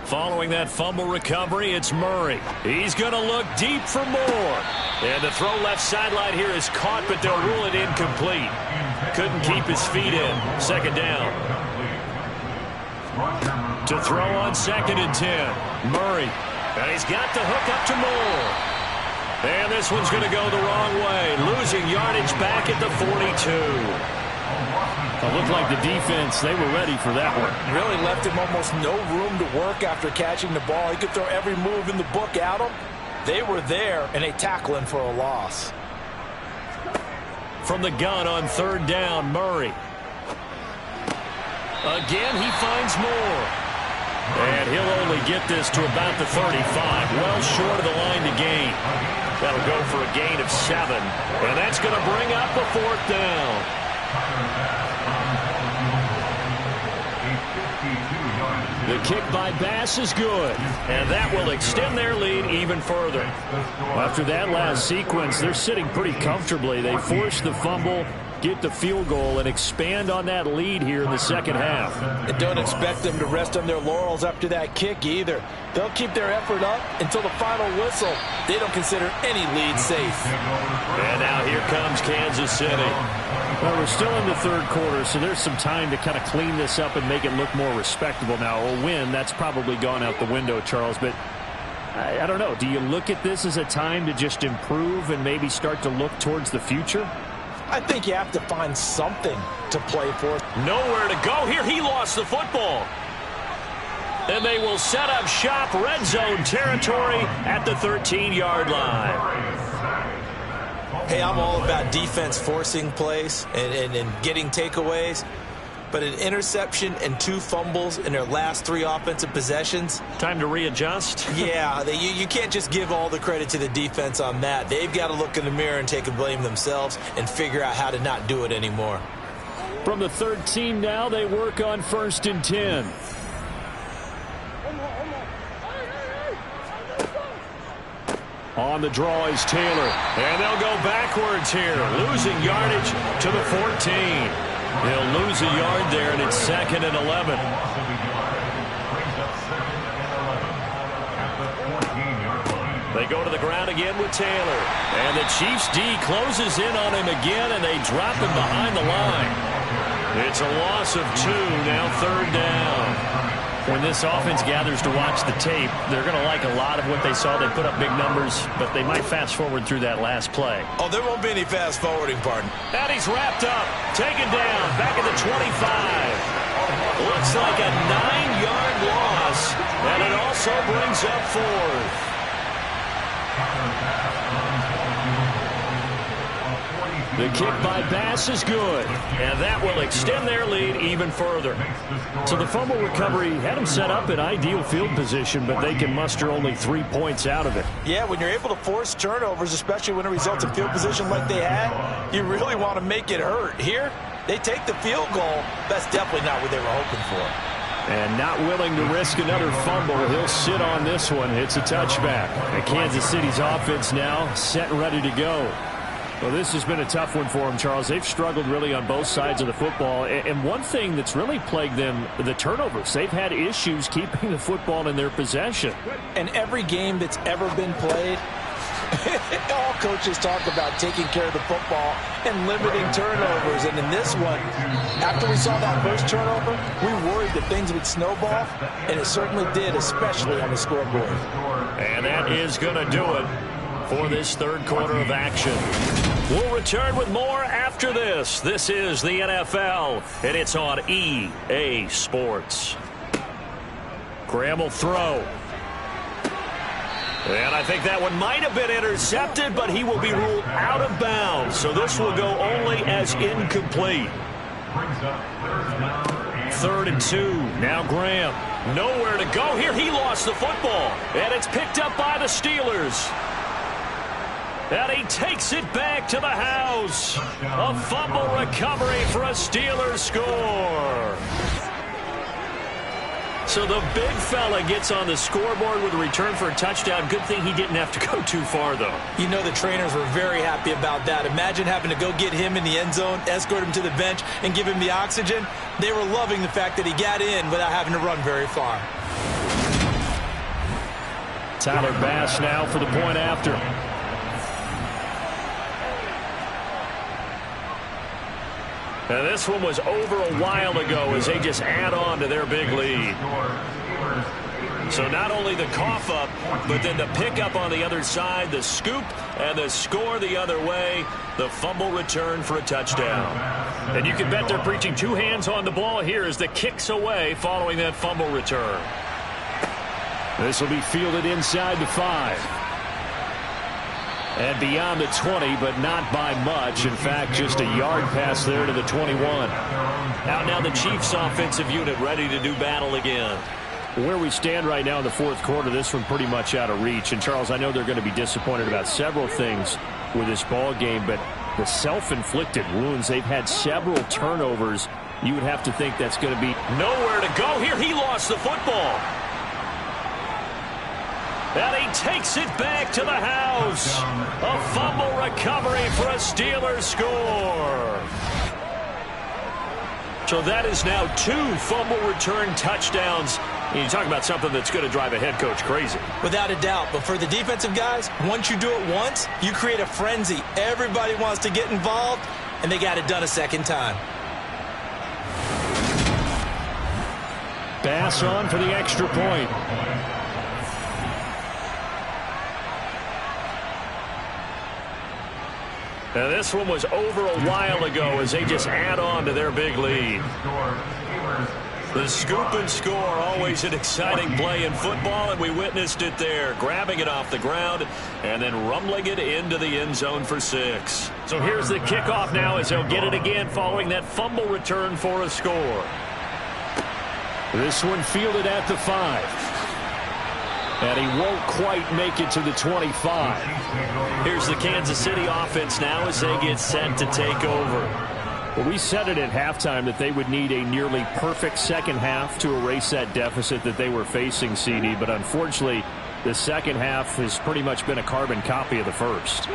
Following that fumble recovery, it's Murray. He's going to look deep for more. And the throw left sideline here is caught, but they'll rule it incomplete. Couldn't keep his feet in. 2nd down. To throw on 2nd and 10. Murray. And he's got the hook up to Moore. And this one's going to go the wrong way. Losing yardage back at the 42. It looked like the defense, they were ready for that one. Really left him almost no room to work after catching the ball. He could throw every move in the book at him. They were there, and they tackle him for a loss. From the gun on 3rd down, Murray. Again, he finds Moore. And he'll only get this to about the 35, well short of the line to gain. That'll go for a gain of 7, and that's going to bring up a 4th down. The kick by Bass is good, and that will extend their lead even further. After that last sequence, they're sitting pretty comfortably. They force the fumble, get the field goal, and expand on that lead here in the second half. And don't expect them to rest on their laurels after that kick either. They'll keep their effort up until the final whistle. They don't consider any lead safe. And now here comes Kansas City. Well, we're still in the third quarter, so there's some time to kind of clean this up and make it look more respectable now. A win, that's probably gone out the window, Charles, but I don't know. Do you look at this as a time to just improve and maybe start to look towards the future? I think you have to find something to play for. Nowhere to go here. He lost the football. And they will set up shop, red zone territory at the 13-yard line. Hey, I'm all about defense forcing plays and getting takeaways. But an interception and 2 fumbles in their last 3 offensive possessions. Time to readjust? Yeah, you can't just give all the credit to the defense on that. They've got to look in the mirror and take a blame themselves and figure out how to not do it anymore. From the 13 now, they work on 1st and 10. On the draw is Taylor. And they'll go backwards here, losing yardage to the 14. They'll lose a yard there, and it's 2nd and 11. They go to the ground again with Taylor. And the Chiefs D closes in on him again, and they drop him behind the line. It's a loss of 2, now 3rd down. When this offense gathers to watch the tape, they're going to like a lot of what they saw. They put up big numbers, but they might fast forward through that last play. Oh, there won't be any fast forwarding, pardon. And he's wrapped up, taken down, back at the 25. Looks like a 9-yard loss, and it also brings up 4th. The kick by Bass is good, and that will extend their lead even further. So the fumble recovery had them set up in ideal field position, but they can muster only 3 points out of it. Yeah, when you're able to force turnovers, especially when it results in field position like they had, you really want to make it hurt. Here, they take the field goal. That's definitely not what they were hoping for. And not willing to risk another fumble, he'll sit on this one. It's a touchback. And Kansas City's offense now set and ready to go. Well, this has been a tough one for them, Charles. They've struggled really on both sides of the football. And one thing that's really plagued them, the turnovers. They've had issues keeping the football in their possession. And every game that's ever been played, all coaches talk about taking care of the football and limiting turnovers. And in this one, after we saw that first turnover, we worried that things would snowball, and it certainly did, especially on the scoreboard. And that is going to do it for this third quarter of action. We'll return with more after this. This is the NFL, and it's on EA Sports. Graham will throw. And I think that one might have been intercepted, but he will be ruled out of bounds. So this will go only as incomplete. 3rd and 2. Now Graham. Nowhere to go here. He lost the football. And it's picked up by the Steelers. And he takes it back to the house. A fumble recovery for a Steelers score. So the big fella gets on the scoreboard with a return for a touchdown. Good thing he didn't have to go too far, though. You know the trainers were very happy about that. Imagine having to go get him in the end zone, escort him to the bench, and give him the oxygen. They were loving the fact that he got in without having to run very far. Tyler Bass now for the point after. And this one was over a while ago as they just add on to their big lead. So not only the cough up, but then the pickup on the other side, the scoop, and the score the other way, the fumble return for a touchdown. And you can bet they're preaching 2 hands on the ball here as the kick's away following that fumble return. This will be fielded inside the 5. And beyond the 20, but not by much. In fact, just a yard pass there to the 21. Out now the Chiefs offensive unit ready to do battle again. Where we stand right now in the fourth quarter, this one pretty much out of reach. And, Charles, I know they're going to be disappointed about several things with this ball game, but the self-inflicted wounds, they've had several turnovers. You would have to think that's going to be nowhere to go here. He lost the football. And he takes it back to the house. A fumble recovery for a Steelers score. So that is now 2 fumble return touchdowns. And you talk about something that's going to drive a head coach crazy. Without a doubt. But for the defensive guys, once you do it once, you create a frenzy. Everybody wants to get involved, and they got it done a second time. Bass on for the extra point. Now this one was over a while ago as they just add on to their big lead. The scoop and score, always an exciting play in football, and we witnessed it there, grabbing it off the ground and then rumbling it into the end zone for 6. So here's the kickoff now as they'll get it again following that fumble return for a score. This one fielded at the 5. And he won't quite make it to the 25. Here's the Kansas City offense now as they get set to take over. Well, we said it at halftime that they would need a nearly perfect second half to erase that deficit that they were facing, CD. But unfortunately, the second half has pretty much been a carbon copy of the first.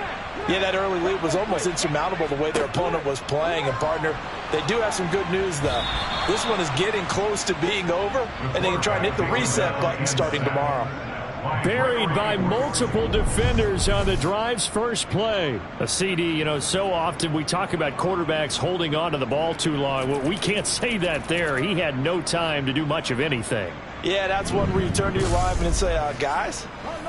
Yeah, that early lead was almost insurmountable the way their opponent was playing. And, partner, they do have some good news, though. This one is getting close to being over, and they can try and hit the reset button starting tomorrow. Buried by multiple defenders on the drive's first play. A CD, you know, so often we talk about quarterbacks holding on to the ball too long. Well, we can't say that there. He had no time to do much of anything. Yeah, that's one where you turn to your lineman and say, guys,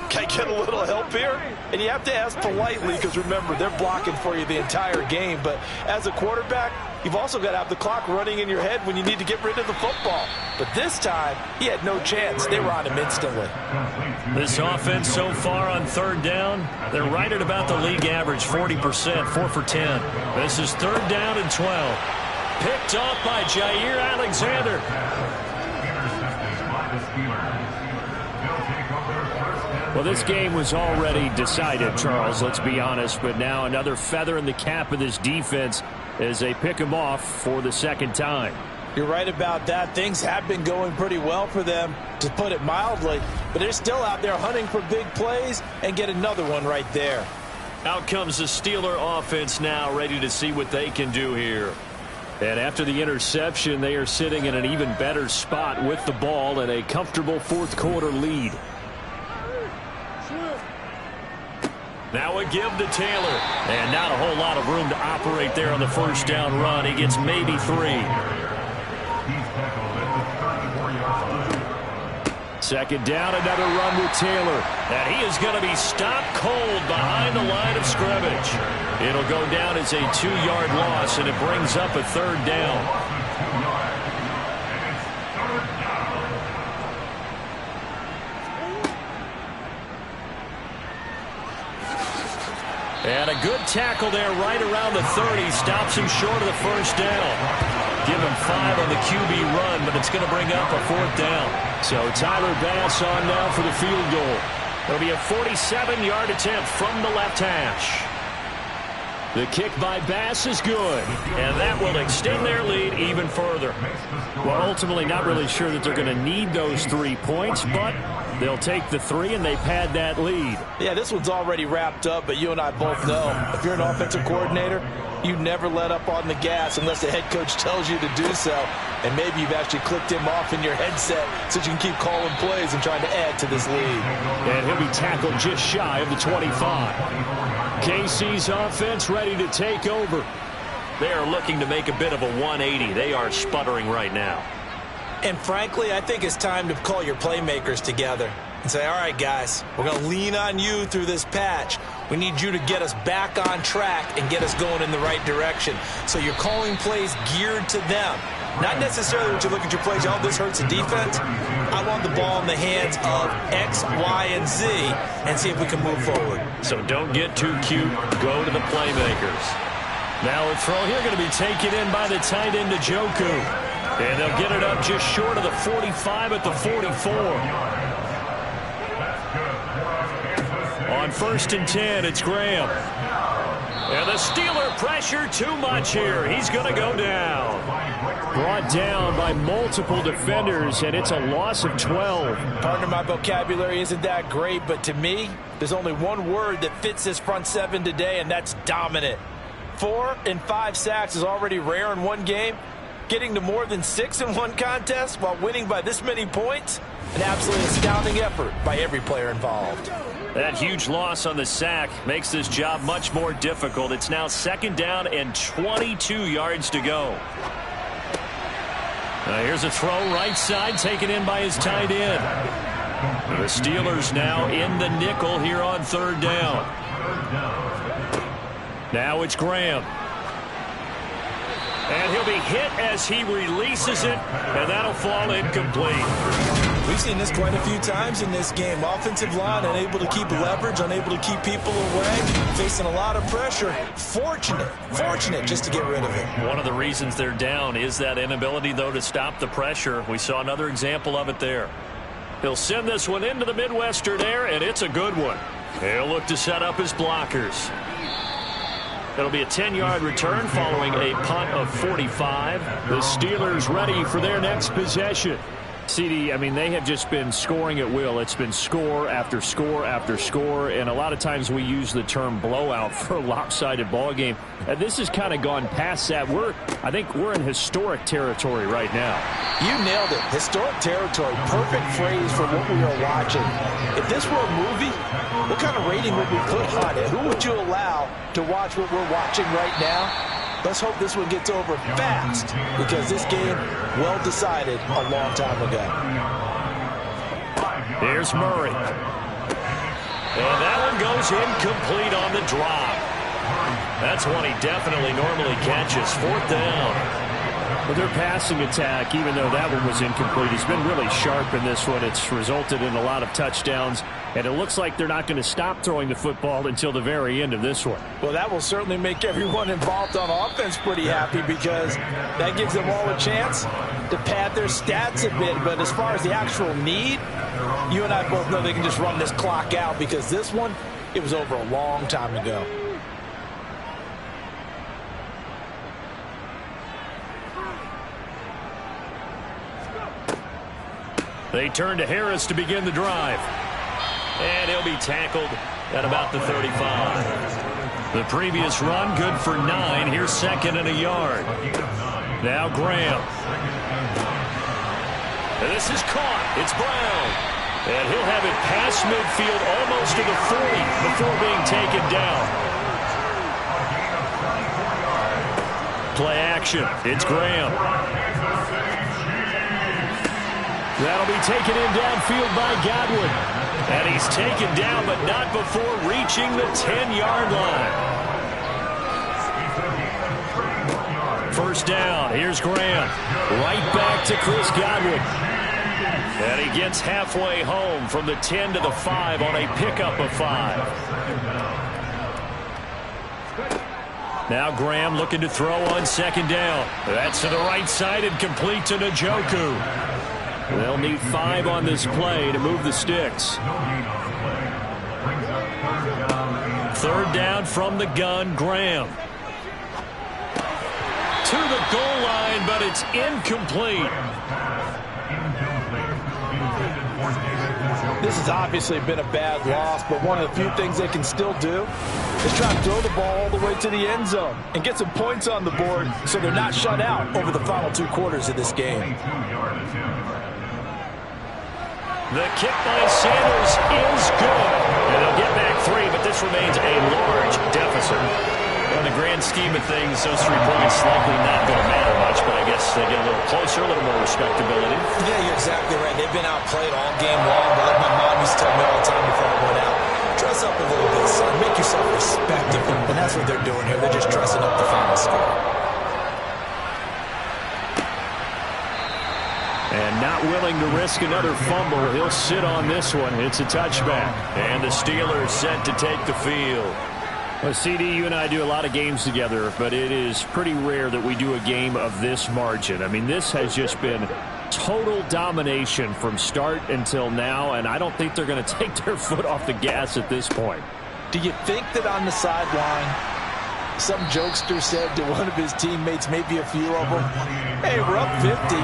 can I get a little help here? And you have to ask politely because, remember, they're blocking for you the entire game. But as a quarterback, you've also got to have the clock running in your head when you need to get rid of the football. But this time, he had no chance. They were on him instantly. This offense so far on third down, they're right at about the league average, 40%, 4 for 10. This is 3rd down and 12. Picked off by Jair Alexander. Well, this game was already decided, Charles, let's be honest. But now another feather in the cap of this defense as they pick him off for the second time. You're right about that. Things have been going pretty well for them, to put it mildly. But they're still out there hunting for big plays and get another one right there. Out comes the Steeler offense now, ready to see what they can do here. And after the interception, they are sitting in an even better spot with the ball and a comfortable fourth quarter lead. Now a give to Taylor. And not a whole lot of room to operate there on the first down run. He gets maybe 3. Second down, another run with Taylor. And he is going to be stopped cold behind the line of scrimmage. It'll go down as a 2-yard loss, and it brings up a 3rd down. And a good tackle there right around the 30. Stops him short of the first down. Give him 5 on the QB run, but it's going to bring up a 4th down. So Tyler Bass on now for the field goal. It'll be a 47-yard attempt from the left hash. The kick by Bass is good. And that will extend their lead even further. Well, ultimately not really sure that they're going to need those 3 points, but they'll take the 3 and they pad that lead. Yeah, this one's already wrapped up, but you and I both know if you're an offensive coordinator, you never let up on the gas unless the head coach tells you to do so. And maybe you've actually clicked him off in your headset so you can keep calling plays and trying to add to this lead. And he'll be tackled just shy of the 25. KC's offense ready to take over. They are looking to make a bit of a 180. They are sputtering right now. And frankly, I think it's time to call your playmakers together and say, all right, guys, we're going to lean on you through this patch. We need you to get us back on track and get us going in the right direction. So you're calling plays geared to them. Not necessarily when you look at your plays, oh, this hurts the defense. I want the ball in the hands of X, Y, and Z and see if we can move forward. So don't get too cute. Go to the playmakers. Now a throw here going to be taken in by the tight end, Njoku. And they'll get it up just short of the 45 at the 44. On 1st and 10, it's Graham. And the Steeler pressure too much here. He's going to go down. Brought down by multiple defenders, and it's a loss of 12. Partner, my vocabulary isn't that great, but to me, there's only one word that fits this front seven today, and that's dominant. 4 and 5 sacks is already rare in one game. Getting to more than 6 in one contest while winning by this many points, an absolutely astounding effort by every player involved. That huge loss on the sack makes this job much more difficult. It's now 2nd down and 22 yards to go. Here's a throw right side taken in by his tight end. The Steelers now in the nickel here on 3rd down. Now it's Graham. And he'll be hit as he releases it, and that'll fall incomplete. We've seen this quite a few times in this game. Offensive line unable to keep leverage, unable to keep people away, facing a lot of pressure. Fortunate just to get rid of it. One of the reasons they're down is that inability, though, to stop the pressure. We saw another example of it there. He'll send this one into the Midwestern air, and it's a good one. He'll look to set up his blockers. It'll be a 10-yard return following a punt of 45. The Steelers ready for their next possession. CD, I mean, they have just been scoring at will. It's been score after score after score, and a lot of times we use the term blowout for a lopsided ball game. And this has kind of gone past that. I think we're in historic territory right now. You nailed it. Historic territory. Perfect phrase for what we are watching. If this were a movie, what kind of rating would we put on it? Who would you allow to watch what we're watching right now? Let's hope this one gets over fast, because this game, well decided a long time ago. Here's Murray. And that one goes incomplete on the drop. That's one he definitely normally catches. 4th down. Well, their passing attack, even though that one was incomplete, has been really sharp in this one. It's resulted in a lot of touchdowns, and it looks like they're not going to stop throwing the football until the very end of this one. Well, that will certainly make everyone involved on offense pretty happy, because that gives them all a chance to pad their stats a bit. But as far as the actual need, you and I both know they can just run this clock out, because this one, it was over a long time ago. They turn to Harris to begin the drive. And he'll be tackled at about the 35. The previous run, good for 9. Here's 2nd and a yard. Now Graham. And this is caught. It's Brown. And he'll have it past midfield almost to the 40 before being taken down. Play action. It's Graham. That'll be taken in downfield by Godwin. And he's taken down, but not before reaching the 10-yard line. 1st down. Here's Graham. Right back to Chris Godwin. And he gets halfway home from the 10 to the 5 on a pickup of 5. Now Graham looking to throw on 2nd down. That's to the right side and complete to Njoku. They'll need 5 on this play to move the sticks. 3rd down from the gun, Graham. To the goal line, but it's incomplete. This has obviously been a bad loss, but one of the few things they can still do is try to throw the ball all the way to the end zone and get some points on the board so they're not shut out over the final 2 quarters of this game. The kick by Sanders is good. And they'll get back 3, but this remains a large deficit. In the grand scheme of things, those 3 points likely not going to matter much, but I guess they get a little closer, a little more respectability. Yeah, you're exactly right. They've been outplayed all game long, but like my mom used to tell me all the time before I went out, dress up a little bit, son. Make yourself respectable. And that's what they're doing here. They're just dressing up the final score. And not willing to risk another fumble. He'll sit on this one. It's a touchback. And the Steelers set to take the field. Well, CD, you and I do a lot of games together, but it is pretty rare that we do a game of this margin. I mean, this has just been total domination from start until now, and I don't think they're going to take their foot off the gas at this point. Do you think that on the sideline, some jokester said to one of his teammates, maybe a few of them, hey, we're up 50.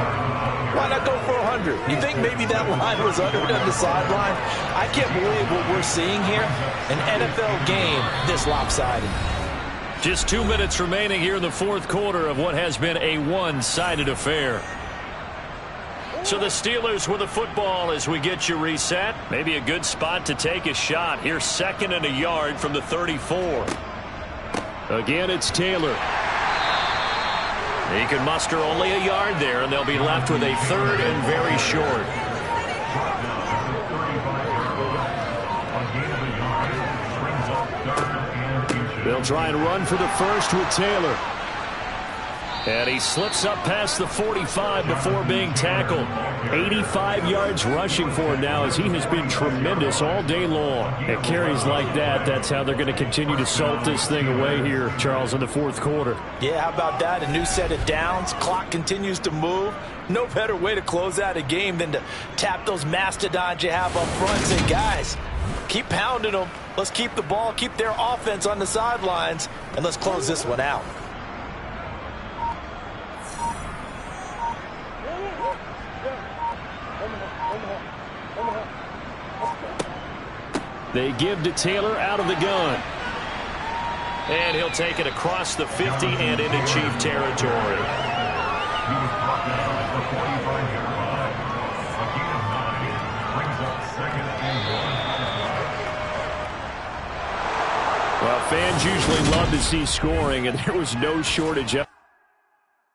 Why not go for 100? You think maybe that line was uttered on the sideline? I can't believe what we're seeing here. An NFL game this lopsided. Just 2 minutes remaining here in the fourth quarter of what has been a one-sided affair. So the Steelers with the football as we get you reset. Maybe a good spot to take a shot. Here's 2nd and a yard from the 34. Again, it's Taylor. He can muster only a yard there, and they'll be left with a 3rd and very short. They'll try and run for the first with Taylor. And he slips up past the 45 before being tackled. 85 yards rushing for him now as he has been tremendous all day long. At carries like that, that's how they're going to continue to salt this thing away here, Charles, in the fourth quarter. Yeah, how about that? A new set of downs. Clock continues to move. No better way to close out a game than to tap those mastodons you have up front and say, guys, keep pounding them. Let's keep the ball, keep their offense on the sidelines, and let's close this one out. They give to Taylor out of the gun. And he'll take it across the 50 and into Chief territory. Well, fans usually love to see scoring, and there was no shortage of